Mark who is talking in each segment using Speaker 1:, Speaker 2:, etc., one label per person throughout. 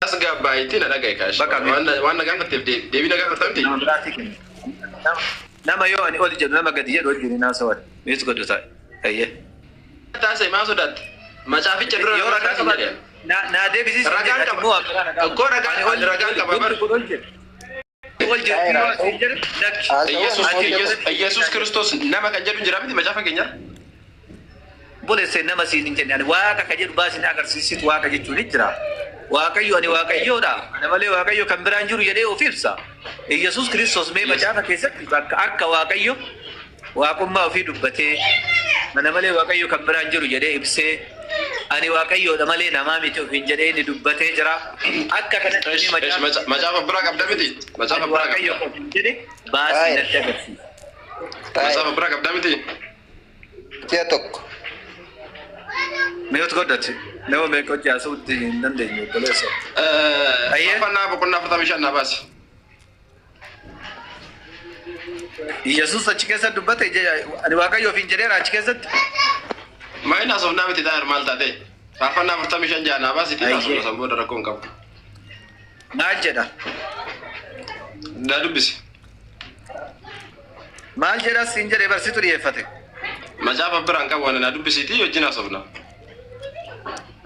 Speaker 1: أسقى بايتين أنا جاي كاش وأنا قاعد ديبي نقاعد فتمتي
Speaker 2: نما يواني أولي جد نما قد يد وجهي ناس واد يسقط وتاي أيه
Speaker 1: تاسي ما سودات ما شافي جبر
Speaker 2: يورا كذا نا ديبي زي
Speaker 1: رجال كبر كور رجال كبر يسوع كريستوس نما كجر جرامي ما شافك كنيا
Speaker 2: بولي سينما سينين جنيعني واقع كجر باس ناقر سيسيت واقع جتوني جرا واقع يواني واقع يودا أنا مالي واقع يو كم برانجور يدي وفيلسا يسوع كريستوس مي ما شافك كيسك أكا واقع يو واقع ما في دبته أنا مالي واقع يو كم برانجور يدي إبسه أنا واقع يو دمالي نمامي تو في جدي ندبته جرا أكا كنا
Speaker 1: ما شاف براك أبدا متي ما شاف براك
Speaker 2: واقع يو كم جدي باس نتجر
Speaker 1: ما شاف براك أبدا متي
Speaker 3: تياتوك
Speaker 2: ميوت قدرتي نو ميكو جاسو دين دندين بلسه
Speaker 1: أيه فنا بكون فرتمشان نباس
Speaker 2: يسوع أشكيسة دبته أنا واقع يو في جدي أشكيسة
Speaker 1: ما هنا صوفنا متي داير مال تادي فنا فرتمشان جانا بس تيجي صوفنا سامبو دركون كم
Speaker 2: مالجدا
Speaker 1: دادو بس
Speaker 2: مالجدا سينجر برسيتوري يفتح
Speaker 1: ما شاف برانك وانا دادو بس تيجي يجينا صوفنا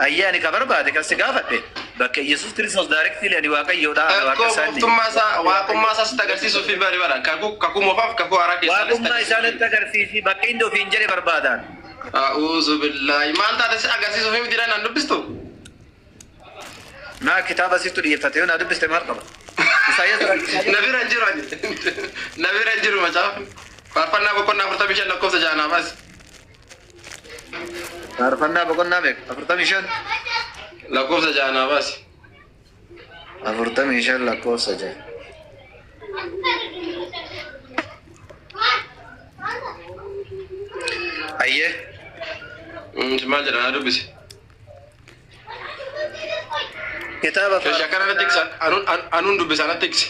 Speaker 2: أيه أنا كبر بعد كاستقافة بك يسوع كريستوس دايركت لي أنا واقع يودا واقع ساني
Speaker 1: واقع ما ساستغرسي سوفي باري بارا كاكو مفاف كاكو أراكي
Speaker 2: واقع ما إنسان تغرسي بك إندو في إنجري بربادان
Speaker 1: أعوذ بالله ما أنت هذا أغرسي سوفي مديران أنا بستو
Speaker 2: ما كتابة سيتوري يفتح أنا دبست مرقبة
Speaker 1: نبي رنجر ما شاف فارفنا بكون فرتمشان نكوس جانا بس
Speaker 2: عرفنا بقولنا بك أفرتميشان
Speaker 1: لكوس جانا بس
Speaker 2: أفرتميشان لكوس جاي أيه
Speaker 1: ما جرى أنا بس
Speaker 2: كتابة
Speaker 1: شكرا لك أنون دبس أنا تكس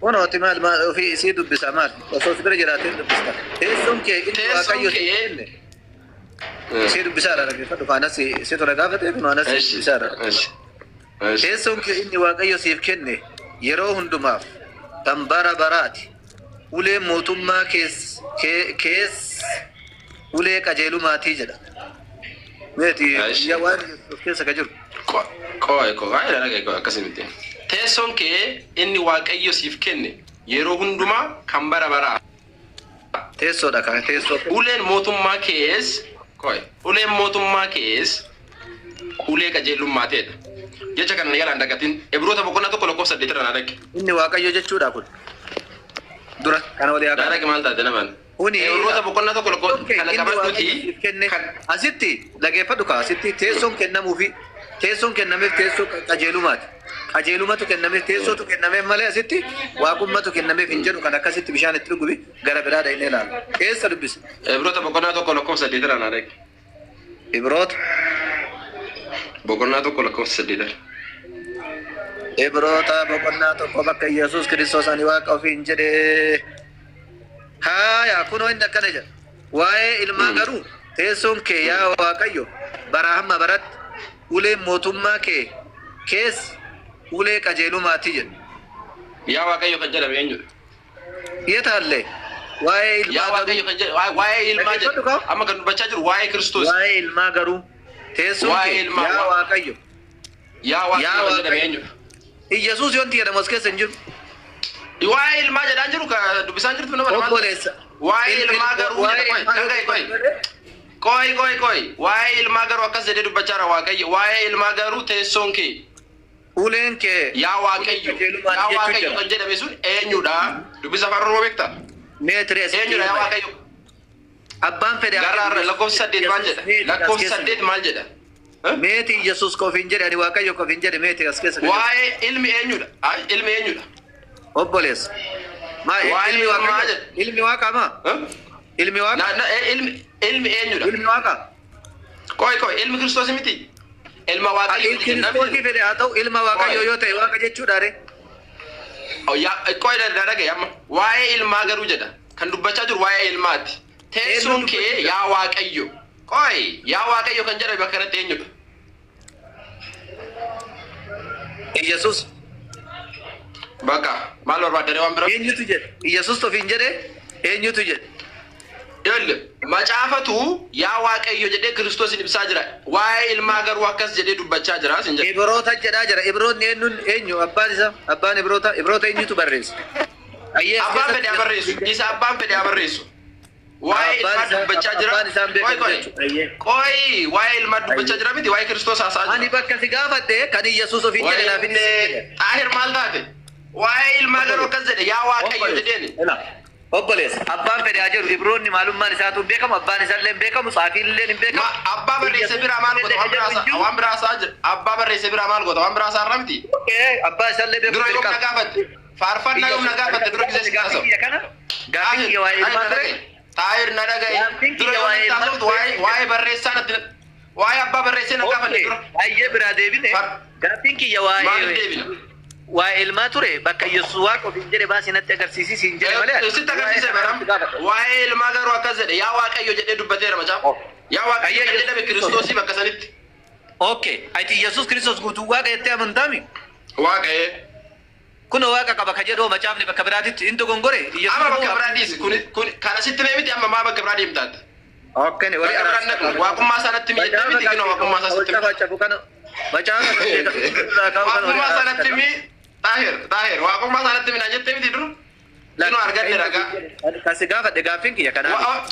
Speaker 2: وانا احتمال ما في سيد بسامال وصوت درجاتين بستا تيسون كي
Speaker 1: تيسون
Speaker 2: سيد بسارة لكن فدو فانا سيد رقافة يكون أنا سيد بسارة تيسون كي إني واقعي سيف كني يرو هندماف تنبارا براتي ولي موتما كيس ولي كجيلو ماتي جدا ميتي يوان كيس كجر
Speaker 1: كوي هاي أنا كوي كسمتي تيسون كي إني واقعي سيف كني يرو هندما كمبارا برا
Speaker 2: تيسو دا كان تيسو
Speaker 1: ولين موتما كيس كوي ولين موتما كيس ولي كجيلو ماتي jecha kan yala ndagatin ebrota bokona to koloko sadde tara nadake
Speaker 2: inni waqayyo jechuudha kun dura kana wali aka
Speaker 1: darake malta denaman
Speaker 2: uni
Speaker 1: ebrota bokona to koloko kana kabaduti
Speaker 2: kenne asitti lageeffadhu ka asitti teessoon kennamuufi teessoon kennameef teessoo qajeelumatu kennameef teessootu kennameef malee asitti waaqummatu kennameef hin jedhu kan akkasitti bishaan itti dhugubi gara biraadha inni ilaala keessa dubbisa
Speaker 1: ebrota bokona to koloko sadde tara nadake
Speaker 2: ebrota
Speaker 1: bokona to koloko sadde tara
Speaker 2: Ibrota bokonna tokko bakka Yesuus Kiristoos ani waaqa ofiin jedhe haya kunoo inni akkana jedha waa'ee ilmaa garuu teessoon kee yaa Waaqayyo bara hamma baratti ulee mootummaa kee kees ulee qajeelumaatii jedha
Speaker 1: yaa Waaqayyo kan jedhame eenyudha
Speaker 2: yetaallee waa'ee ilmaa
Speaker 1: Waaqayyo kan jedha waa'ee ilmaa jedha amma kan dubbachaa jiru waa'ee Kiristoos
Speaker 2: waa'ee ilmaa garuu teessoon kee yaa Waaqayyo
Speaker 1: yaa Waaqayyo kan jedhame eenyudha
Speaker 2: Yesuus yonti jedhamu as keessa hin jiru.
Speaker 1: Waa'ee ilmaa jedhaan jiru ka dubbisaan jirtu nama
Speaker 2: obboleessa.
Speaker 1: Waa'ee ilmaa garuu koy waa'ee ilmaa garuu akkas jedhee dubbachaa jira Waaqayyo waa'ee ilmaa garuu teessoon kee
Speaker 2: uleen kee
Speaker 1: yaa Waaqayyo kan jedhame sun eenyudha dubbisa afaan Oromoo beektaa
Speaker 2: meetiri
Speaker 1: eenyudha yaa Waaqayyo
Speaker 2: abbaan fedhe
Speaker 1: garraarra lakkoofsa 8 maal jedha lakkoofsa 8 maal jedha
Speaker 2: meeti Yesuus kofin jedhe ani Waaqayyo kofin jedhe meeti as keessa
Speaker 1: waa'ee ilmi eenyudha ilmi eenyudha
Speaker 2: obboleessa ilmi waaqa ma ilmi waaqa
Speaker 1: ilmi eenyudha
Speaker 2: ilmi waaqa
Speaker 1: koy ilmi Kiristoos miti ilma Waaqayyo
Speaker 2: Kiristoos fedhe haa ta'u ilma Waaqayyo yoo ta'e waaqa jechuudha re
Speaker 1: koy darage amma waa'ee ilmaa garuu jedha kan dubbachaa jiru waa'ee ilmaati teessoon kee yaa Waaqayyo koy yaa Waaqayyo kan jedhame bakka kanatti eenyudha
Speaker 2: ኢየሱስ
Speaker 1: በቃ ማል በርባደሬ ዋን ብራ
Speaker 2: ኤኙቱ ጀድ ኢየሱስ ቶፊን ጀደ ኤኙቱ ጀድ
Speaker 1: ይል መጫፈቱ ያ ዋቀዮ ጀደ ክርስቶስን ይብሳ ጅራ ዋይ ኢልማገር ዋከስ ጀደ ዱበቻ ጅራ እንጀ
Speaker 2: ኢብሮታ ጀዳ ጀራ ኢብሮን ነኑን ኤኙ አባንሳ አባን ኢብሮታ ኢብሮታ ኤኙቱ በሬስ አየ
Speaker 1: አባን ፈዲ አበሬሱ ኢሳ አባን ፈዲ አበሬሱ ዋይ ኢልማ ዱበቻ ጅራ ቆይ ዋይ ኢልማ ዱበቻ ጅራ ቢዲ ዋይ ክርስቶስ አሳጅ
Speaker 2: አኒ በከ ሲጋፈደ ከኒ ኢየሱስ ኦፊን ጀደ ላፊን
Speaker 1: ጣሂር ማልታተ ዋይ ኢልማገር ዋከስ ጀደ ያ ዋቀዮ ጀደኒ
Speaker 2: ኦቦሌስ አባን ፈዲ አጀሩ ኢብሮኒ ማሉማን ኢሳቱ ቤከም አባን ኢሳለን ቤከም ጻፊልን ቤከም
Speaker 1: አባ በሬሰ ቢራ ማል ጎቶ ዋን ብራሳ አባ በሬሰ ቢራ ማል ጎቶ ዋን ብራሳ አራምቲ
Speaker 2: አባ ኢሳለ ቤከም
Speaker 1: ድሮ ይom ነጋፈት ፋርፋና ይom ነጋፈት ድሮ ጊዜ ሲካሰው
Speaker 2: ጋፊ የዋይ ማድረ
Speaker 1: ጣይር ነዳጋይ ድሮ ይom ዋይ በሬሳ ነት ዋይ አባ በሬሰ ነጋፈት ድሮ
Speaker 2: አየ ብራ ዴቢኔ ጋፊንኪ የዋይ ዋይ ኢልማ ቱሬ በቃ ኢየሱስ ዋቆ ቢንጀሬ ባሲ ነጥ አገርሲሲ ሲንጀሬ ማለ
Speaker 1: እሱ ተገርሲሰ በራም ዋይ ኢልማ ጋር ወከዘደ ያ ዋቀዮ ጀደ ዱበቴ ረመጫ ያ ዋቀዮ ጀደ በክርስቶስ በከሰኒት
Speaker 2: ኦኬ አይቲ ኢየሱስ ክርስቶስ ጉቱ ዋቀ የተ አመንታሚ
Speaker 1: ዋቀ
Speaker 2: ኩኖ ዋቀ ቀበ ከጀዶ መጫፍኒ በከብራዲት እንደ ጎንጎሬ ኢየሱስ
Speaker 1: አማ በከብራዲስ ኩን ካናሲት ነሚት አማ ማ በከብራዲ ይምጣት
Speaker 2: ኦኬ ነው ወሪ አራነ
Speaker 1: ዋቁማ ሳነት ሚ ደሚት ግን ዋቁማ ሳነት ዋቁማ ሳነት ሚ ጣሂር ዋቁማ ሳነት ሚ ናጀት ሚ ድሩ ለኖ አርገደ ረጋ
Speaker 2: ከስጋፈ ደጋፊን ከከና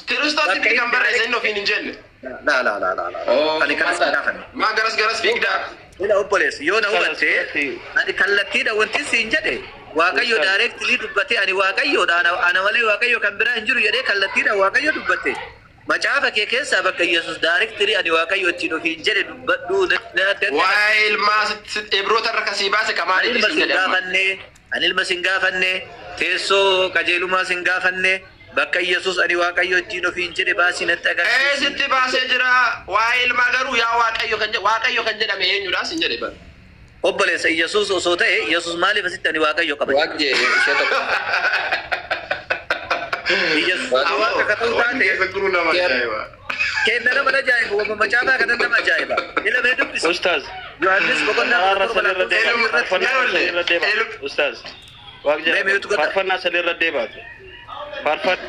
Speaker 1: ክርስቶስ ቢከምበረ ዘኖ ፊን እንጀል
Speaker 2: ላ ላ ላ ላ አኒ ከስጋፈ
Speaker 1: ማ ገረስ ገረስ ፊግዳ
Speaker 2: ila obbolees yoo na hubatte ani kallattiidha wanti siin jedhe waaqayyo directly dubbate ani waaqayyoodha ana malee waaqayyo kan biraa hin jiru jedhee kallattiidha waaqayyo dubbate macaafa kee keessaa bakka Yesuus directly ani waaqayyo ittiin ofiin jedhe dubbadhu
Speaker 1: waa'ee ilmaa ibroota irra kasii baase kamaanii
Speaker 2: ani ilma sin gaafanne teessoo qajeelumaa sin gaafanne bakka Yesuus ani waaqayyo ittiin ofiin jedhe baasii natti agarsiisa.
Speaker 1: Sitti baasee jira waa'ee ilmaa garuu yaa waaqayyo kan jedhame eenyudha sin jedhe bara.
Speaker 2: Obboleessa Yesuus osoo ta'e Yesuus maaliif asitti ani waaqayyo qaba?
Speaker 3: Waaqje ishee tokko.
Speaker 2: Yesuus waaqa kata'uu taate kenna nama ajaa'iba wama macaafaa kana nama ajaa'iba. Ila mee dubbisa.
Speaker 4: Ustaz.
Speaker 2: Yohaannis boqonnaa
Speaker 4: Ustaz. Waaqje faarfannaa sali irra deebaatu. Farfat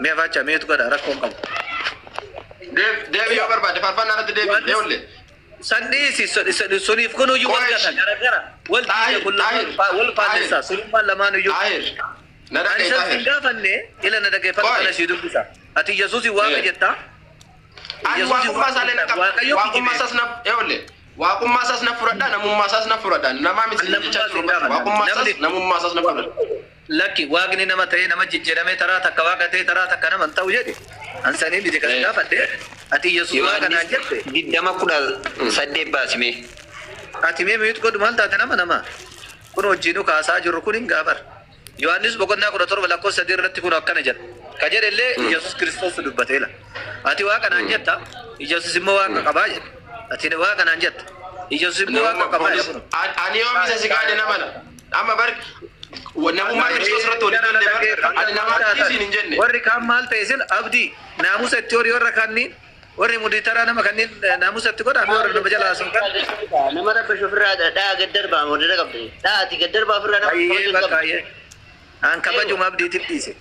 Speaker 2: me facha me tukada rakon kam
Speaker 1: devi yo barbade farfanna rat devi deolle
Speaker 2: sandi si sonif kono yu wal gata gara gara wal tiya kullu wal fadisa sulma lamanu yu
Speaker 1: nada kay tahir
Speaker 2: singa fanne ila nada kay fatala shidu bisa ati yesus wa ka jetta
Speaker 1: yesus wa salena ka wa kuma sasna deolle wa kuma sasna furada namu masasna furada nama mi wa kuma sas namu masasna furada
Speaker 2: laki waaqni nama ta'e nama jijjiirame taraa takka waaqa ta'e taraa takka nama ta'u jedhe ansanii biti kan gaafadhe ati Yesuus waaqa naan jette
Speaker 3: Diddama kudha saddeet baasime.
Speaker 2: ati mee miitu godhu maal taate nama kun wajjinu kaasaa jirru kun hin gaafar Yohaannis boqonnaa 17 lakkoofsa 3 irratti kun akkana jedha ka jedhe illee Yesuus Kiristoos dubbateela ati waaqa naan jetta Yesuus immoo waaqa qabaa jedhe ati waaqa naan jetta Yesuus immoo waaqa qabaa jedhe
Speaker 1: ani yoo misa sigaade nama amma bar ونمو Kristos rat wali dalle bar ani nama kisin injenne
Speaker 2: warri kan mal taysil abdi namusa teori warra kanni warri muditara nama kanni namusa tikoda warra nama jala sun kan
Speaker 5: nama rabbe shufra da gaddar ba mo da qabde da ati gaddar ba furra nama
Speaker 2: ayye bakaye an kabaju abdi tibdise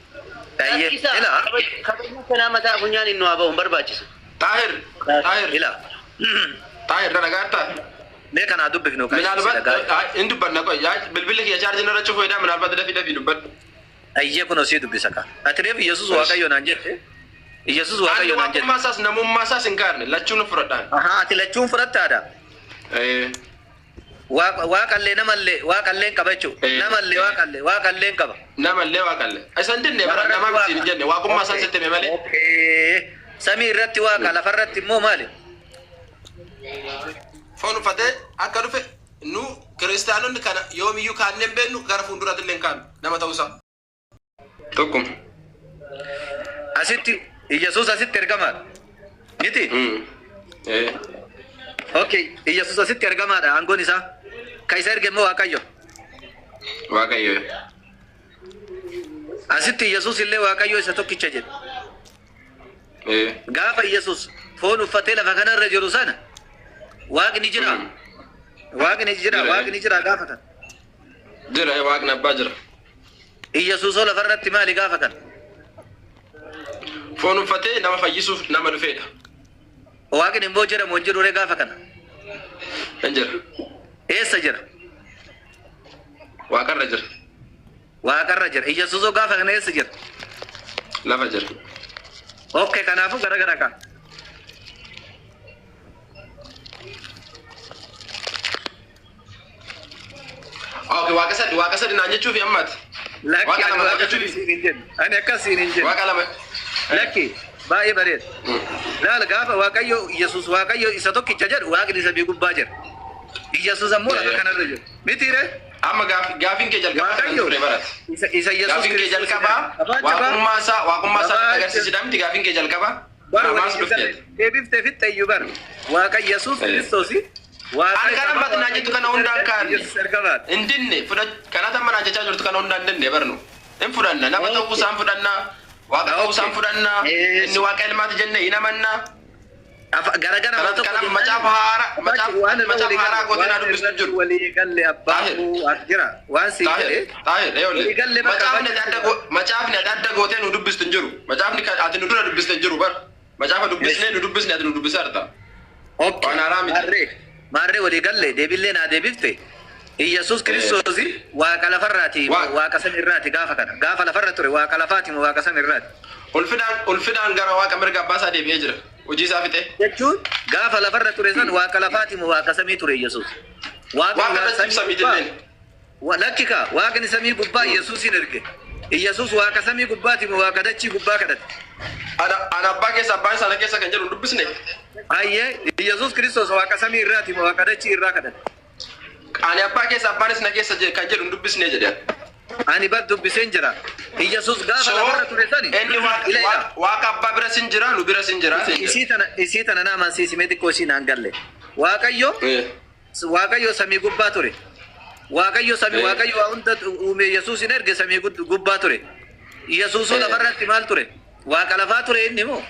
Speaker 2: ayye ila
Speaker 5: kabaju kana mata kunyan inno aba barbachis
Speaker 1: tahir
Speaker 2: ila
Speaker 1: tahir da garta
Speaker 2: me kana dubbe fino
Speaker 1: kan indu banna ko ya bilbil ki charge na rachu hoida min alba dafi dubbat
Speaker 2: ayye kuno si dubbe saka atref Yesus waaqayyo nan jette Yesus waaqayyo nan jette
Speaker 1: masas namu masas inkarne lachun furadan
Speaker 2: aha ati lachun furatada waaqalle namalle waaqalle qabachu namalle waaqalle qaba
Speaker 1: namalle asan dinne bara nama bisin jenne waaqumma san sette me male
Speaker 2: sami irratti waaqa lafarratti immoo maali
Speaker 1: fonu fate akka dhufe nu kristaanonni kana yoomiyyuu kaanneen beennu gara fuulduraatti illee kaanu nama ta'uusaa tokkum
Speaker 2: asitti Yesuus asitti ergamaadha miti okay Yesuus asitti ergamaadha aangoon isaa ka isa erge immoo waaqayyo asitti Yesuus illee waaqayyo isa tokkicha jedhe gaafa Yesuus foon uffatee lafa kanarra jiru sana waaqni jira waaqni jira gaafatan.
Speaker 1: Jira waaqni abbaa jira.
Speaker 2: Iyyesuusoo lafarratti maali gaafatan?
Speaker 1: Foon uffatee nama fayyisuuf nama dhufeedha.
Speaker 2: Waaqni immoo jedhamu hin jiru gaafa kana.
Speaker 1: Hin jira.
Speaker 2: Eessa jira?
Speaker 1: Waaqarra jira.
Speaker 2: Waaqarra jira. Iyyesuusoo gaafa kana eessa jira?
Speaker 1: Lafa jira.
Speaker 2: Okay, kanaafuu gara kan.
Speaker 1: Okay, waaqa sadi naan jechuuf ammaati. Waaqa lama naan jechuuf.
Speaker 2: Ani akkasiin hin jedhu.
Speaker 1: Waaqa lama.
Speaker 2: Lakki baay'ee bareeda. Laal gaafa Waaqayyo Yesuus Waaqayyo isa tokkicha jedhu waaqni isa gubbaa jira. Yesuus ammoo lafa kanarra jiru. Mitiire?
Speaker 1: Amma gaafin kee jalqabaa kan ture barate.
Speaker 2: Isa Yesuus
Speaker 1: gaafin kee jalqabaa waaqummaa isaa agarsiisidha miti gaafin kee jalqabaa. Maas dhufteet.
Speaker 2: Deebiftee fixxeeyyuu bar. Waaqa Yesuus Kiristoosi.
Speaker 1: An kana ammaatti naan jettu kana hundaan kaanne. Hin dinne kana tamma naan jechaa jirtu kana hundaan dinne barnu. Hin fudhanna nama ta'uu isaan fudhannaa. Waaqa ta'uu isaan fudhannaa. Inni waaqa ilmaati jenne hin amannaa.
Speaker 2: Gara
Speaker 1: macaafa haaraa goote naa dubbistu jiru.
Speaker 2: Walii galle abbaa jira. Waan si galee.
Speaker 1: Macaafni adda gootee nu dubbistu hin jiru. Macaafni ati nu dura dubbiste hin jiru bar. Macaafa dubbisnee nu dubbisne ati nu dubbise arta. Waan haaraa miti.
Speaker 2: Maarree walii galle deebillee naa deebifte. Iyyasuus Kiristoosi waaqa lafarraati waaqa sanirraati gaafa kana. Gaafa lafarra ture waaqa lafaati waaqa sanirraati.
Speaker 1: Ulfinaan gara waaqa mirga abbaasaa deebi'ee jira. Hojii isaa fixe.
Speaker 2: Jechuun gaafa lafarra ture san waaqa lafaati waaqa samii ture Iyyasuus.
Speaker 1: Waaqa samii jenneen.
Speaker 2: Lakkika waaqni samii gubbaa Iyyasuusin erge. Iyyasuus waaqa samii gubbaati waaqa dachii gubbaa kadhate.
Speaker 1: Ana abbaa keessa abbaan isaa keessa kan jedhu dubbisne.
Speaker 2: Ayyee Iyyasuus Kiristoos waaqa samii irraati waaqa dachii irraa kadhate.
Speaker 1: Ani abbaa keessa abbaanis na keessa kan jedhu dubbisne jedhe.
Speaker 2: Ani bar dubbiseen jira. Iyyasuus gaafa lafarra ture sani.
Speaker 1: Inni waaqa abbaa bira sin jira nu bira sin jira.
Speaker 2: Isii tana nama amansiisimee xiqqoo ishiin hangalle. Waaqayyo samii gubbaa ture. Waaqayyo hunda uume Iyyasuusin erge samii gubbaa ture. Iyyasuusoo lafarratti maal ture? Waaqa lafaa ture inni moo?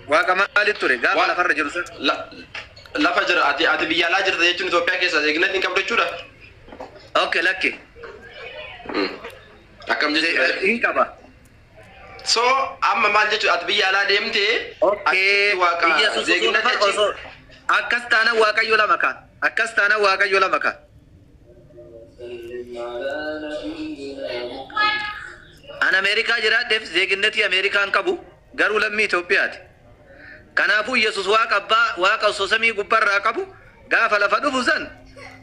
Speaker 2: Waaqa maalitti ture? Gaafa lafarra jiru san.
Speaker 1: Lafa jira ati biyya alaa jirta jechuun Itoophiyaa keessa eegnatti hin qabdu jechuudha.
Speaker 2: Okay, lakki.
Speaker 1: Akkam jechuudha.
Speaker 2: Hin qaba.
Speaker 1: So amma maal jechuudha ati biyya alaa deemtee
Speaker 2: Iyyasuus osoo akkas taana Waaqayyo lama kaa. Akkas taana Waaqayyo lama kaa. An Ameerikaa jiraadheef zeeginnetii Ameerikaan qabu garuu lammii Itoophiyaati. Kanaafuu Iyyasuus waaqa abbaa waaqa osoo samii gubbarraa qabu gaafa lafa dhufu san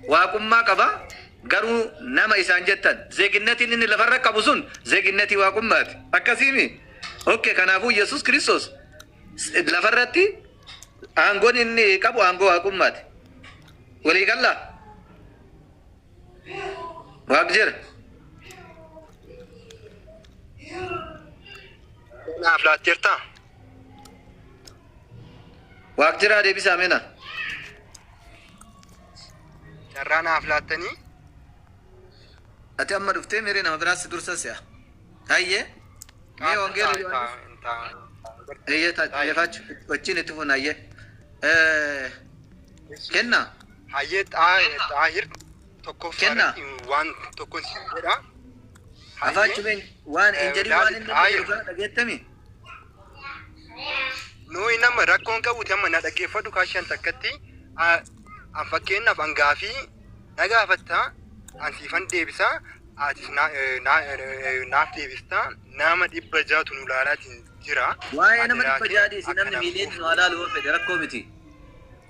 Speaker 2: waaqummaa qaba garuu nama isaan jettan zeeginnetiin inni lafarra qabu sun zeeginnetii waaqummaati. Akkasiimi. Okay, kanaafuu Iyyasuus Kiristoos lafarratti aangoon inni qabu aangoo waaqummaati. Walii gallaa? Waaq jira.
Speaker 6: Naaf laatteertaa?
Speaker 2: Waaq jira deebisaa meena.
Speaker 6: Carraa naaf laattanii?
Speaker 2: Ati amma dhuftee miree nama biraas dursa si'a. Hayyee? Mee wangeela Yeefaachu wajjin itti fuun hayyee. Kenna?
Speaker 6: Hayyee xaahir tokkoffaarratti waan tokkoon si jedha.
Speaker 2: Afaachu mee waan hin jedhin waan inni jedhu kana dhageettami?
Speaker 6: Nuyi nama rakkoon qabuuti amma na dhaggeeffadhu kaashan takkatti an fakkeenyaaf hangaafii na gaafattaa an siifan deebisaa atis naaf deebistaa nama 600 nu laalaatiin jira.
Speaker 2: Waa'ee nama 600 namni miiliyoon nu alaalu fedhe rakkoo miti.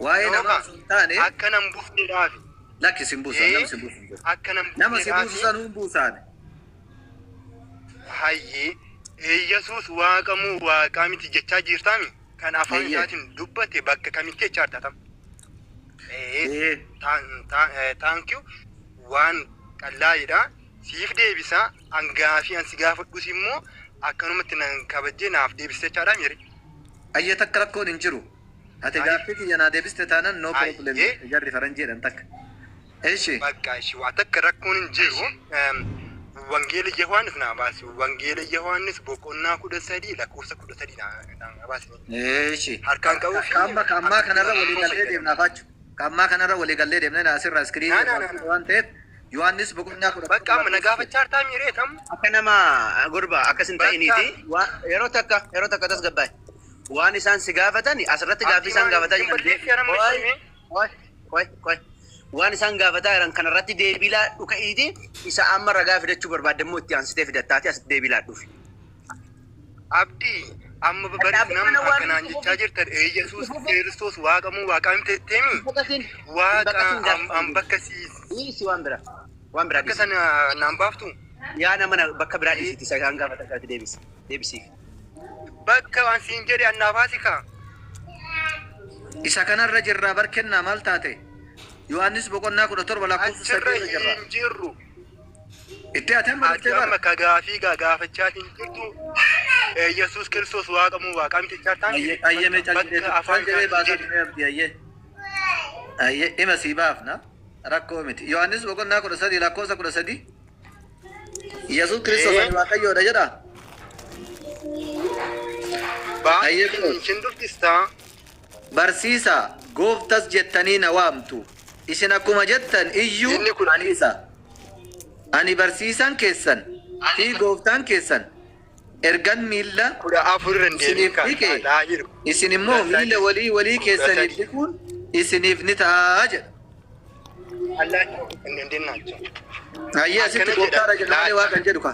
Speaker 2: Waa'ee nama sun taane
Speaker 6: akka nan buufneedhaafi.
Speaker 2: Lakki sin buusan nama sin buusan.
Speaker 6: Akka nan
Speaker 2: nama sin buusan hun buusan.
Speaker 6: Hayyee Iyyasuus waaqamuu waaqaa miti jechaa jirtaami. Kan afaan isaatiin dubbate bakka kamitti jechaa artatam. Thank you waan qallaayidha. Siif deebisaa hangaafii ansi gaafadhus immoo akkanumatti nan kabajjee naaf deebiste jechaadha miri.
Speaker 2: Ayya takka rakkoon hin jiru. Ati gaaffii kiyya naa deebiste taanan no problem jarri faranjiidhaan takka. Eeshi.
Speaker 6: Bakka ishi waa takka rakkoon hin jiru. Wangeela Yohaannis naa baasi. Wangeela Yohaannis boqonnaa 13 lakkoofsa 13 naa baasi.
Speaker 2: Eeshi.
Speaker 6: Harkaan qabu.
Speaker 2: Kamma kanarra walii galtee deemnaa faachu. كما كان را ولي قال لي دمنا اسر سكرين وانت يوحنس بقولنا
Speaker 6: Bakka amma na gaafachaa hartaa miireetam.
Speaker 5: Akka nama gurba akkas hin ta'iniiti yeroo takka tasgabbaa'e waan isaan si gaafatan asirratti gaaffii isaan gaafataa jiran waan isaan gaafataa jiran kanarratti deebiilaa dhuka'iiti isa amma ragaa fidachuu barbaadammoo itti aansitee fidattaati asitti deebiilaa dhufi.
Speaker 6: Abdii amma bareedu nama akkanaan jechaa jirtan Yesuus Kiristoos waaqamuu waaqaa hin tetteemi. Waaqa an bakka
Speaker 5: Si waan biraa
Speaker 6: akka sana naan baaftu.
Speaker 5: yaa nama bakka biraa dhiisiti isa isaan gaafatan kanatti deebisiif.
Speaker 6: Bakka waan siin jedhe annaafaasika.
Speaker 2: isa kanarra jirraa barkennaa maal taate Yohaannis boqonnaa 17 lakkoofsa 8 jirra.
Speaker 6: Achirra hin jirru.
Speaker 2: Itti ati amma
Speaker 6: Ati amma ka gaafii gaafachaatiin jirtu Yesuus Kiristoos waaqamuu waaqaa miti jechaa
Speaker 2: ayyeme callee baasatee abdii ayye ima si baafna rakkoo miti. Yohaannis boqonnaa 13 lakkoofsa 13 Yesuus Kiristoos ani waaqayyoodha jedha.
Speaker 6: baay'ee hin dubbistaa.
Speaker 2: Barsiisa gooftas jettanii na waamtu. Isin akkuma jettan iyyuu ani isa. Ani barsiisan keessan fi gooftaan keessan ergan miilla
Speaker 6: Kudha afur irra hin deemin kan laa jiru.
Speaker 2: isin immoo miilla walii keessaniif dhiquun isiniif ni ta'a jedha.
Speaker 6: Allah hin dinnachu.
Speaker 2: Hayyee asitti gooftaadha jedha malee waaqan jedhu ka.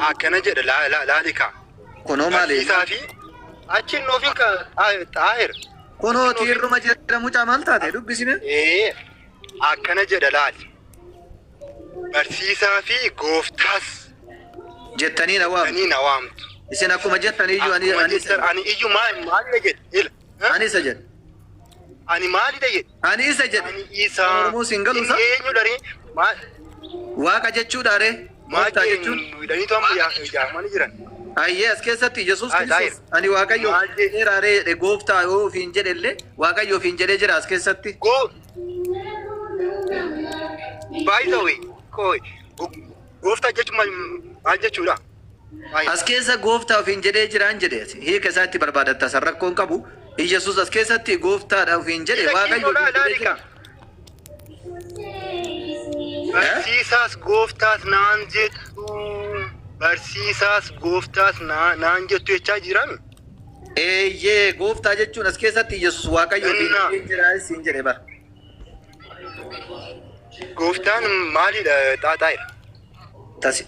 Speaker 6: Akkana jedha laalika.
Speaker 2: Kunoo maali?
Speaker 6: Isaa fi achi noofin ka xaahir.
Speaker 2: Kunoo tiirruma jedhamu maal taate dubbisime?
Speaker 6: Akkana jedha laali. Barsiisaa fi gooftaas
Speaker 2: jettanii na waamtu.
Speaker 6: ani na waamtu.
Speaker 2: Isin akkuma jettan iyyuu
Speaker 6: Ani iyyuu maali jedhe?
Speaker 2: ani isa jedha.
Speaker 6: Ani maali jedhe?
Speaker 2: Ani isa jedha.
Speaker 6: Ani isa.
Speaker 2: Oromoo siin galuusa?
Speaker 6: Eenyu dharii?
Speaker 2: Waaqa jechuudha ree? Gooftaa jechuun?
Speaker 6: Hidhaniitu amma yaamanii jiran.
Speaker 2: Ayyee as keessatti Yesuus Kiristoos ani waaqayyo dheeraaree gooftaa yoo ofiin jedhe illee waaqayyo ofiin jedhee jira as keessatti.
Speaker 6: By the way, gooftaa jechuun maal jechuudha?
Speaker 2: As keessa gooftaa ofiin jedhee jiraan jedhe hiika isaatti barbaadatta san rakkoon qabu. Yesuus as keessatti gooftaadha ofiin jedhe waaqayyo ofiin jedhee jira.
Speaker 6: Barsiisaas gooftaas naan jettu. Barsiisaas gooftaas naan jettu jechaa jiran.
Speaker 2: Eeyyee gooftaa jechuun as keessatti Yesuus waaqayyo ofiin jedhee jira siin jedhe bara.
Speaker 6: Gooftaan maalidha xaaxaa'edha?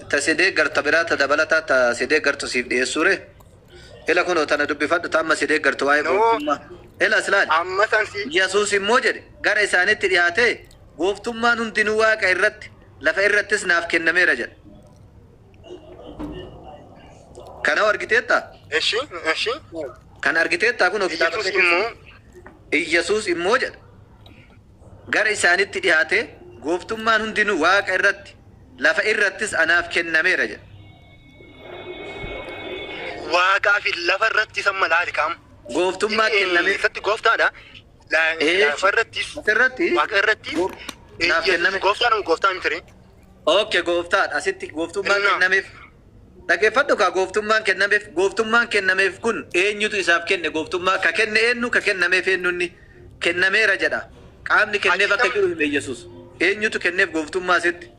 Speaker 2: Tasidee garta biraa ta dabalataa tasidee gartu siif dhiyeessuure. Ila kunoo tana dubbifadhu tamma sidee gartu waa'ee gooftummaa. Ila asilaan.
Speaker 6: Amma sansi.
Speaker 2: Yesuus immoo jedhe gara isaanitti dhiyaatee gooftummaan hundinuu waaqa irratti lafa irrattis naaf kennameera jedha. Kana argiteetta?
Speaker 6: Eshi.
Speaker 2: Kan argiteetta kunoo kitaaba Yesuus immoo jedha gara isaanitti dhiyaatee gooftummaan hundinuu waaqa irratti lafa irrattis anaaf kennameera jedha.
Speaker 6: Waaqaa fi lafa irratti samma laali kaam.
Speaker 2: Gooftummaa kennamee
Speaker 6: Isatti gooftaadha. Lafa irrattis. Waaqa irratti.
Speaker 2: naaf kenname.
Speaker 6: Gooftaan gooftaa miti.
Speaker 2: Okay gooftaadha asitti gooftummaan kennameef. Dhaggeeffadhu kaa gooftummaan kennameef kun eenyutu isaaf kenne gooftummaa ka kenne eenyu ka kennameef eenyunni kennameera jedha. Qaamni kenneef akka jiru hime Yesuus. Eenyutu kenneef gooftummaa asitti?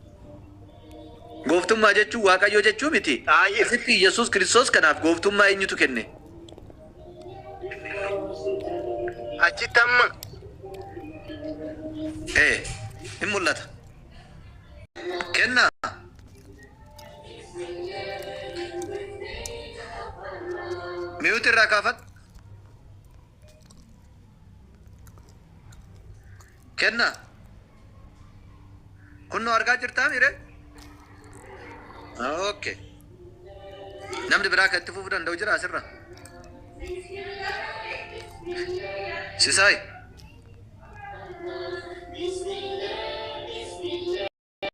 Speaker 2: Gooftummaa jechuun waaqayyo jechuu miti. Asitti Yesuus Kiristoos kanaaf gooftummaa eenyutu kenne?
Speaker 6: Achitti amma.
Speaker 2: Hin mul'ata. Kennaa. Miyuuti irraa kaafadhu. Kennaa. Kunnoo argaa jirtaa miire? Okay. Namni biraa kan itti fufuu danda'u jira asirra. Sisaay.